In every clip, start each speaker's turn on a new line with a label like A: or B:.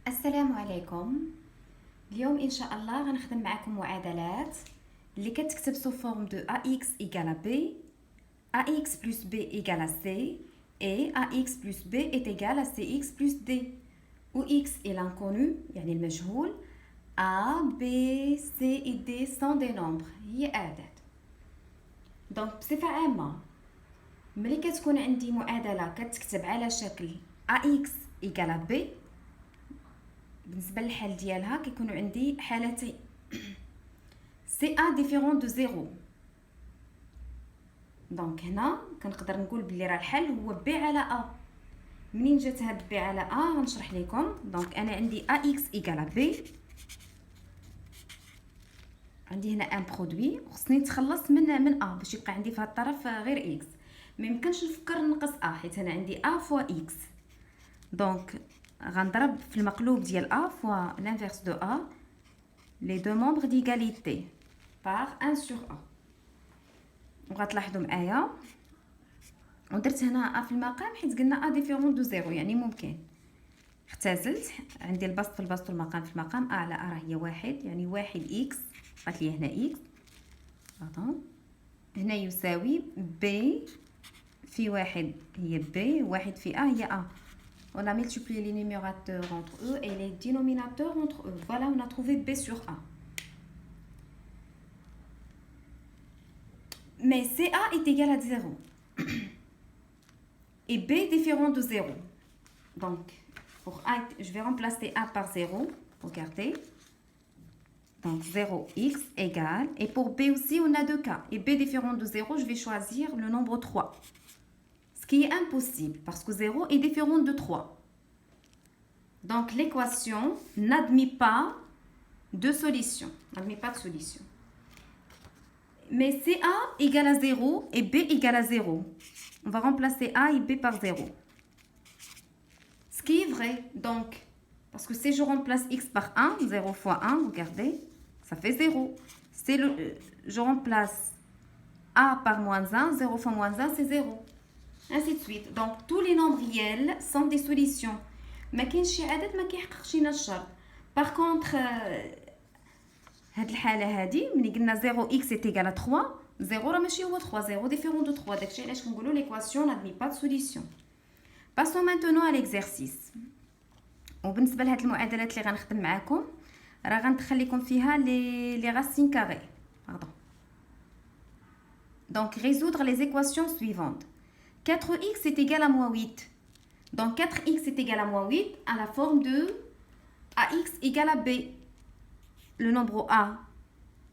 A: السلام عليكم. اليوم ان شاء الله غنخدم معكم معادلات اللي كتكتب sous forme de ax égale à b, ax plus b égale à c et ax plus b est égal à cx plus d où x est l'inconnu يعني المجهول. a b c et d sont des nombres هي أعداد. دونك بصفة عامة ملي كتكون عندي معادلة كتكتب على شكل ax égale à b، بالنسبه للحل ديالها كيكونوا عندي حالتين سي ا ديفيرون دو زيرو. دونك هنا كنقدر نقول بلي راه الحل هو بي على ا. منين جات هاد بي على ا غنشرح لكم. دونك انا عندي ا اكس ايكال بي، عندي هنا ان برودوي وخصني نتخلص من ا باش يبقى عندي في هاد الطرف غير اكس. ما يمكنش نفكر نقص ا حيت انا عندي ا فوا اكس. دونك غنضرب في المقلوب ديال a fois l'inverse de a les deux membres d'égalité par 1 sur a. وغتلاحظوا معايا ودرت هنا a في المقام حيت قلنا a ديفيرون دو زيرو يعني ممكن اختزلت. عندي البسط في البسط والمقام في المقام. a على a راه هي واحد يعني واحد x بقات لي هنا x. هنا يساوي b في واحد هي b، واحد في a هي a. On a multiplié les numérateurs entre eux et les dénominateurs entre eux. Voilà, on a trouvé b sur a. Mais CA est égal à 0. Et b différent de 0. Donc, pour a, je vais remplacer a par 0. Regardez. Donc, 0x égale. Et pour b aussi, on a deux cas. Et b différent de 0, je vais choisir le nombre 3. Ce qui est impossible parce que 0 est différent de 3. Donc l'équation n'admet pas de solution. N'admet pas de solution. Mais CA égale à 0 et B égale à 0. On va remplacer A et B par 0. Ce qui est vrai, donc, parce que si je remplace x par 1, 0 fois 1, regardez, ça fait 0. Si je remplace A par moins 1, 0 fois moins 1, c'est 0. Ainsi de suite. Donc tous les nombres réels sont des solutions. ما كاينش شي عدد ما كيحققش لينا الشرط. باغ كونطخ هاد الحاله هادي ملي قلنا 0 x est égal à 3، 0 راه ماشي هو 3، 0 ديفيرون دو 3. داكشي علاش كنقولوا ليكواسيون n'admet pas de solution. Passons maintenant à l'exercice. وبالنسبه لهاد المعادلات اللي غنخدم معاكم راه غندخل لكم فيها لي racines carrées. Pardon. Donc résoudre les équations suivantes. 4x est égal à moins 8. Donc 4x est égal à moins 8 à la forme de ax égale à b. Le nombre a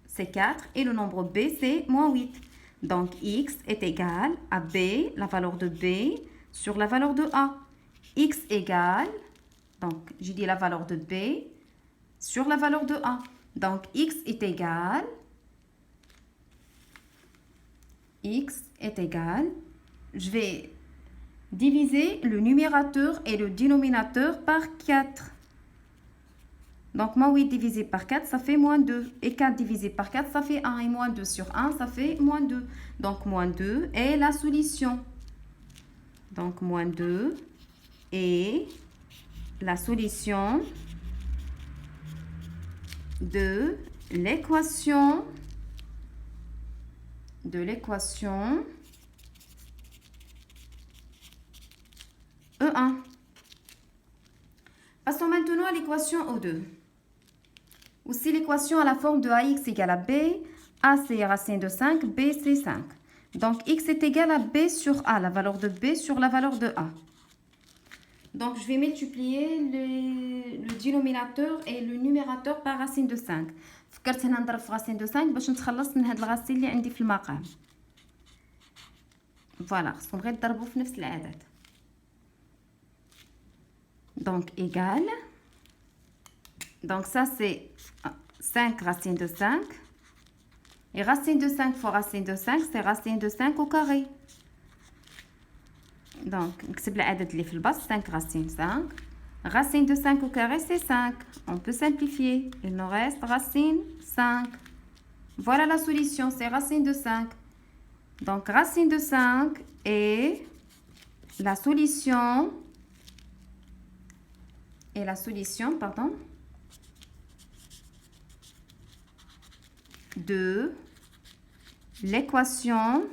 A: c'est 4 et le nombre b c'est moins 8. Donc x est égal à b, la valeur de b, sur la valeur de a. X égale, donc j'ai dit la valeur de b sur la valeur de a. Donc x est égal, je vais diviser le numérateur et le dénominateur par 4. Donc, moins 8 divisé par 4, ça fait moins 2. Et 4 divisé par 4, ça fait 1. Et moins 2 sur 1, ça fait moins 2. Donc, moins 2 est la solution. Donc, moins 2 est la solution de l'équation E1. Passons maintenant à l'équation O2. Aussi l'équation à la forme de ax égale à b, a c'est racine de 5, b c'est 5. Donc x est égal à b sur a, la valeur de b sur la valeur de a. Donc je vais multiplier le dénominateur et le numérateur par racine de 5. فكرت هنا نضرب في racine de 5 باش نتخلص من هاد الغاسين اللي عندي في المقام. فوالا خصكم غير تضربوا في نفس العدد. Donc égal. Donc ça c'est 5 racine de 5. Et racine de 5 fois racine de 5 c'est racine de 5 au carré. Donc نكتب العدد اللي في البسط 5 racine 5. Racine de 5 au carré c'est 5. On peut simplifier. Il nous reste racine 5. Voilà la solution, c'est racine de 5. Donc racine de 5 est la solution et la solution, pardon, de l'équation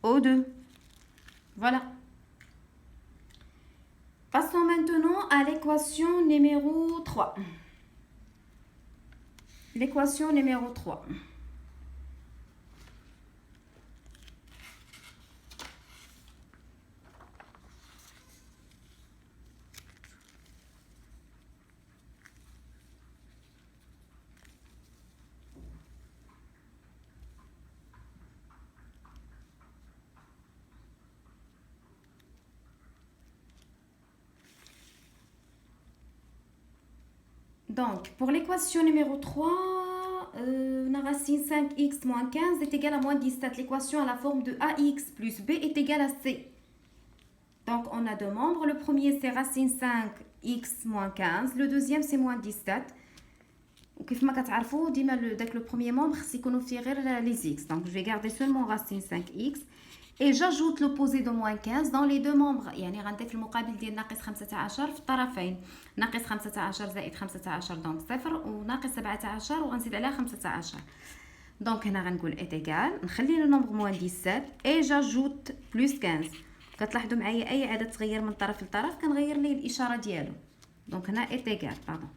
A: O2. Voilà. Passons maintenant à l'équation numéro 3. L'équation numéro 3. Donc, pour l'équation numéro 3, la racine 5x moins 15 est égale à moins 17. L'équation à la forme de ax plus b est égale à c. Donc, on a deux membres. Le premier, c'est racine 5x moins 15. Le deuxième, c'est moins 17. وكيف ما كتعرفوا ديما داك لو بروميير مومبر خص يكونوا فيه غير لي زيكس. Donc, je vais garder seulement racine 5x. Et j'ajoute l'opposé de moins 15 dans les deux membres. يعني غنضيف المقابل ديال ناقص 15 في الطرفين. ناقص 15 زائد 15 دونك صفر وناقص 17 وغنزيد عليها 15. دونك هنا غنقول est égal. نخلي لو نومبر moins 17 et j'ajoute plus 15. كتلاحظوا معايا اي عدد تغير من طرف لطرف كنغير ليه الاشاره ديالو. دونك هنا est égal, pardon.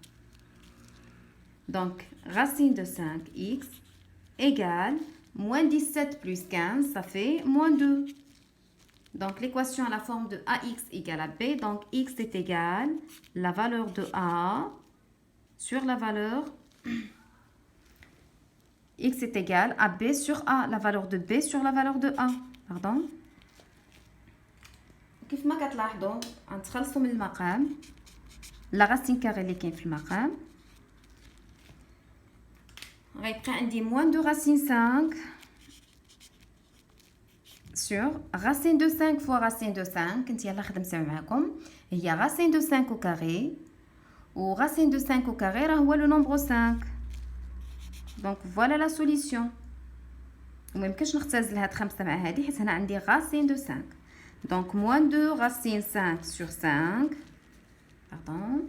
A: Donc racine de 5x égale moins 17 plus 15, ça fait moins 2. Donc, l'équation a la forme de ax égale à b. Donc, x est égal la valeur de a sur la valeur... x est égal à b sur a, la valeur de b sur la valeur de a. Pardon. كيف ما كتلاحظوا غنتخلصوا من المقام لا راسين كاري اللي كاين في المقام غيبقى عندي moins de racine 5 sur racine de 5 fois racine de 5. كنت يلا خدمتها معكم هي racine de 5 au carré و racine de 5 au carré راه هو le nombre 5. donc voilà la solution. وما يمكنش نختزل هاد 5 مع هادي حيت هنا عندي racine de 5. donc moins 2 racine 5 sur 5, pardon,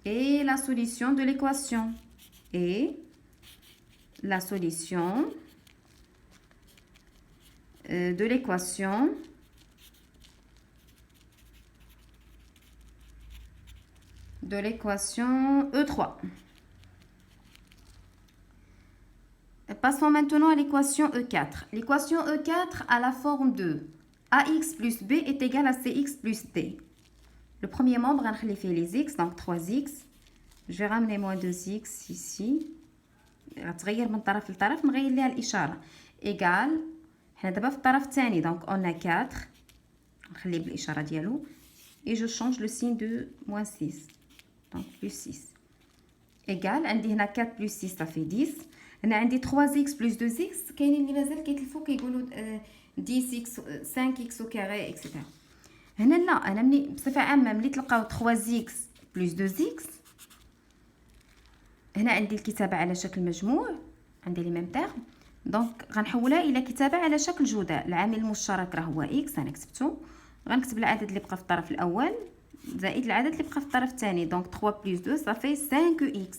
A: et la solution de l'équation et la solution de l'équation E3. Passons maintenant à l'équation E4. L'équation E4 a la forme de ax plus b est égal à cx plus d. Le premier membre, on va faire les x, donc 3x. Je vais ramener moins 2x ici. غتغير من طرف لطرف نغير ليها الاشاره ايغال. حنا دابا في الطرف الثاني دونك اون 4 نخليه بالاشاره ديالو et je change le signe de moins 6 donc plus 6 ايغال. عندي هنا 4 plus 6 ça fait 10. هنا عندي 3x plus 2x. كاينين اللي مازال كيتلفوا كيقولوا 10x 5x au carré etc. هنا لا، انا ملي بصفه عامه ملي تلقاو 3x plus 2x هنا عندي الكتابه على شكل مجموع، عندي لي ميم تيرم دونك غنحولها الى كتابه على شكل جداء. العامل المشترك راه هو x انا كتبته، غنكتب العدد اللي بقى في الطرف الاول زائد العدد اللي بقى في الطرف الثاني دونك 3 بلس 2 صافي 5x.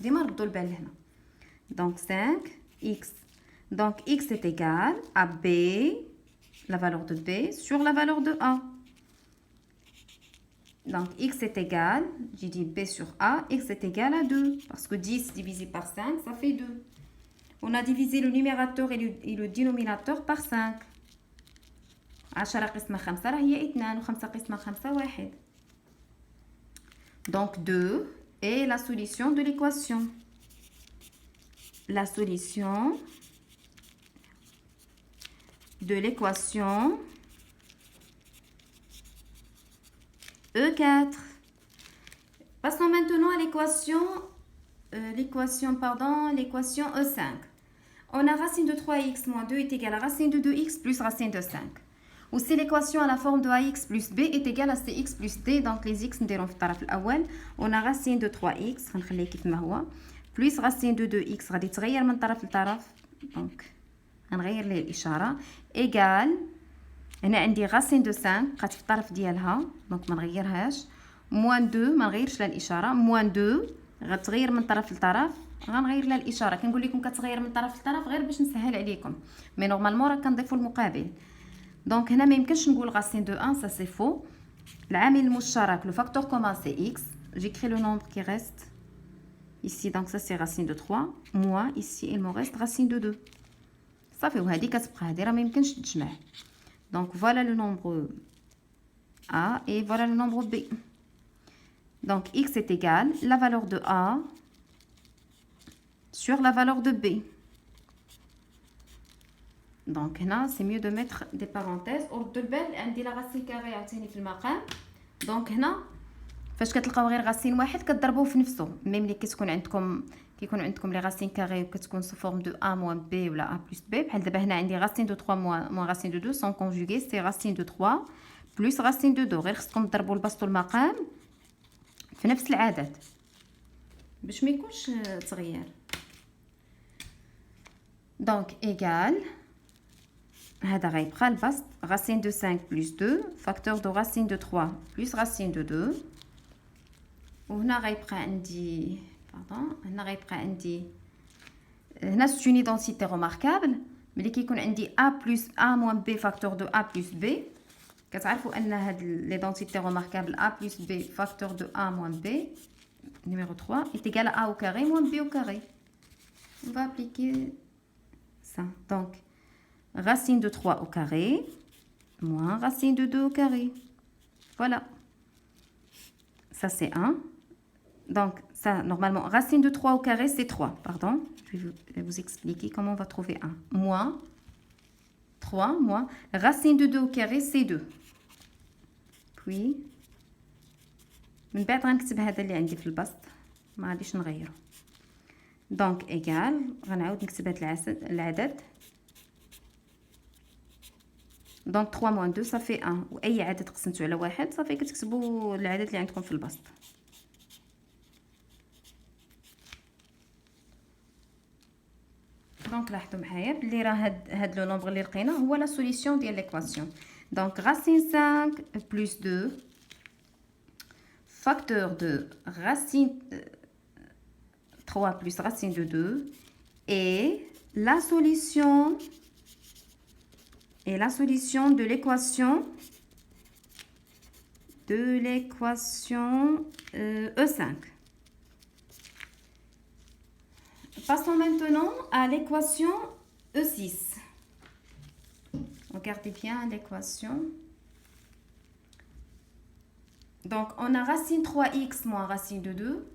A: ديما ردوا البال لهنا دونك 5x. donc x est égal à b, la valeur de b sur la valeur de a. Donc, x est égal, j'ai dit b sur a, x est égal à 2. Parce que 10 divisé par 5, ça fait 2. On a divisé le numérateur et le dénominateur par 5. 10 قسمة 5 راه هي 2 و5 قسمة 5 1. Donc, 2 est la solution de l'équation. La solution de l'équation E4. Passons maintenant à l'équation E5. On a racine de 3x moins 2 est égal à racine de 2x plus racine de 5. Aussi l'équation à la forme de ax plus b est égal à cx plus d. Donc les x نديرهم في الطرف الأول. On a racine de 3x غنخليه كيف ما هو plus racine de 2x غادي تغير من طرف لطرف. Donc غنغير ليه الإشارة égal هنا عندي racine de 5 بقات في الطرف ديالها دونك ما نغيرهاش. موان 2 ما نغيرش لها الاشاره. موان 2 غتغير من طرف لطرف، غنغير لها الاشاره. كنقول لكم كتغير من طرف لطرف غير باش نسهل عليكم، مي نورمالمون راه كنضيفوا المقابل. دونك هنا ما يمكنش نقول racine de 1، ça c'est faux. العامل المشترك لو فاكتور كومان سي x. j'écris le nombre qui reste ici, donc ça c'est racine de 3 moins ici il me reste racine de 2 صافي. وهذه كتبقى هذه راه ما يمكنش تجمع. donc voilà le nombre a et voilà le nombre b. donc x est égal la valeur de a sur la valeur de b. donc هنا c'est mieux de mettre des parenthèses. ورد البال عندي لا racine carrée عاوتاني في المقام. donc هنا فاش كتلقاو غير غاسين واحد كتضربوه في نفسه. ميم ملي كيكون عندكم لي غاسين كاري وكتكون سو فورم دو ا موان بي ولا ا بلس بي. بحال دابا هنا عندي غاسين دو 3 موان غاسين دو 2 سون كونجوغي سي غاسين دو 3 بلس غاسين دو 2. غير خصكم تضربوا البسط والمقام في نفس العدد باش ما يكونش تغيير. دونك ايغال هذا غيبقى البسط racine de 5 plus 2 facteur de racine de 3 plus racine de 2. وهنا غيبقى عندي هنا غيبقى عندي هنا c'est une identité remarquable. ملي كيكون عندي a plus a moins b facteur de a plus b كتعرفوا ان هاد l'identité remarquable a plus b facteur de a moins b numéro 3 est égal à a au carré moins b au carré. on va appliquer ça. donc racine de 3 au carré moins racine de 2 au carré. Voilà. Ça c'est 1. Donc ça normalement racine de 3 au carré c'est 3. Pardon. Je vais vous expliquer comment on va trouver 1. Moins 3 moins racine de 2 au carré c'est 2. Puis من بعد غنكتب هذا اللي عندي في البسط ما غاديش نغيره. donc égal غنعاود نكتب هذا العدد. donc 3 moins 2 ça fait 1. واي عدد قسمته على واحد صافي كتكتبوا العدد اللي عندكم في البسط. donc لاحظوا معايا بلي راه هاد لو نومبر اللي لقينا هو لا سوليسيون ديال ليكواسيون. donc racine 5 plus 2 facteur de racine 3 plus racine de 2 et la solution de l'équation E5. Passons maintenant à l'équation E6. Regardez bien l'équation. Donc, on a racine 3x moins racine de 2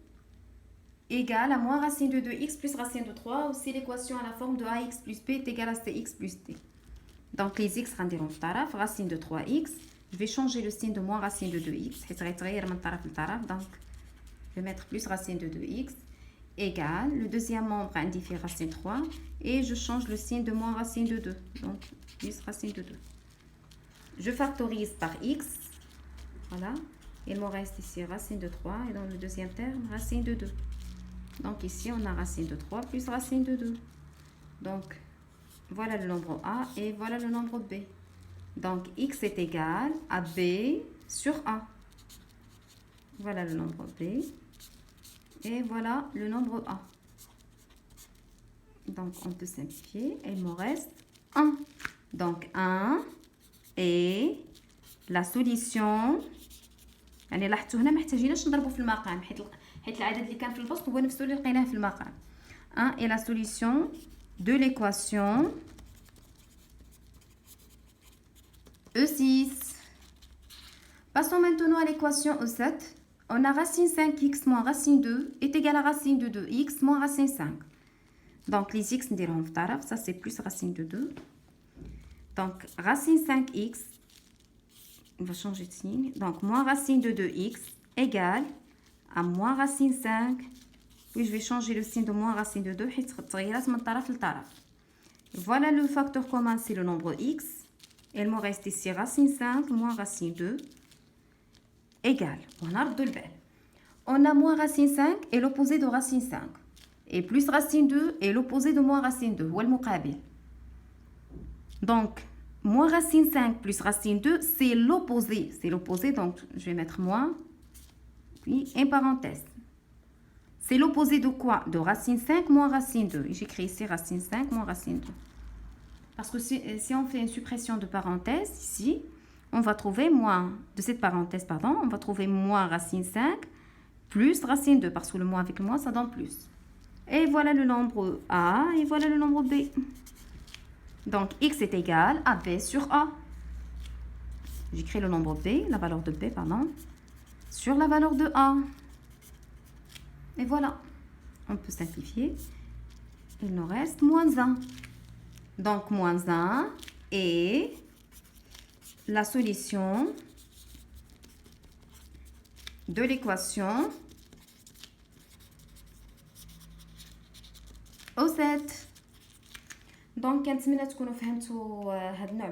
A: égale à moins racine de 2x plus racine de 3. Aussi, l'équation à la forme de ax plus b est égale à cx plus d. Donc, les x rendiront taraf, racine de 3x. Je vais changer le signe de moins racine de 2x. Donc, je vais mettre plus racine de 2x égale. Le deuxième membre indique racine 3. Et je change le signe de moins racine de 2. Donc, plus racine de 2. Je factorise par x. Voilà. Il me reste ici racine de 3. Et dans le deuxième terme, racine de 2. Donc, ici, on a racine de 3 plus racine de 2. Donc, voilà le nombre A et voilà le nombre B. Donc, x est égal à B sur A. Voilà le nombre B. Et voilà le nombre A. Donc, on peut simplifier. Et il me reste 1. Donc, 1 et la solution. يعني لاحظتوا هنا ما محتاجيناش نضربوا في المقام حيت العدد اللي كان في البسط هو نفسه اللي لقيناه في المقام. 1 et la solution de l'équation E6. Passons maintenant à l'équation E7. On a racine 5x moins racine 2 est égal à racine de 2x moins racine 5. Donc les x نديرهم في طرف, ça c'est plus racine de 2. Donc racine 5x, on va changer de signe. Donc moins racine de 2x égale à moins racine 5. Puis je vais changer le signe de moins racine de 2 حيت تغيرات من طرف لطرف. Voilà le facteur commun, c'est le nombre x. Il me reste ici racine 5 moins racine 2 égale. On a moins racine 5 et l'opposé de racine 5. Et plus racine 2 et l'opposé de moins racine 2. هو المقابل. Donc, moins racine 5 plus racine 2, c'est l'opposé. C'est l'opposé, donc je vais mettre moins, puis une parenthèse. C'est l'opposé de quoi? De racine 5 moins racine 2. J'écris ici racine 5 moins racine 2. Parce que si on fait une suppression de parenthèse ici, on va trouver moins, de cette parenthèse, pardon, on va trouver moins racine 5 plus racine 2. Parce que le moins avec le moins, ça donne plus. Et voilà le nombre A et voilà le nombre B. Donc, x est égal à B sur A. J'écris le nombre B, la valeur de B, pardon, sur la valeur de A. Et voilà. On peut simplifier. Il nous reste moins 1. Donc, moins 1 est la solution de l'équation O7. Donc, كنتمنى تكونوا فهمتوا هذا النوع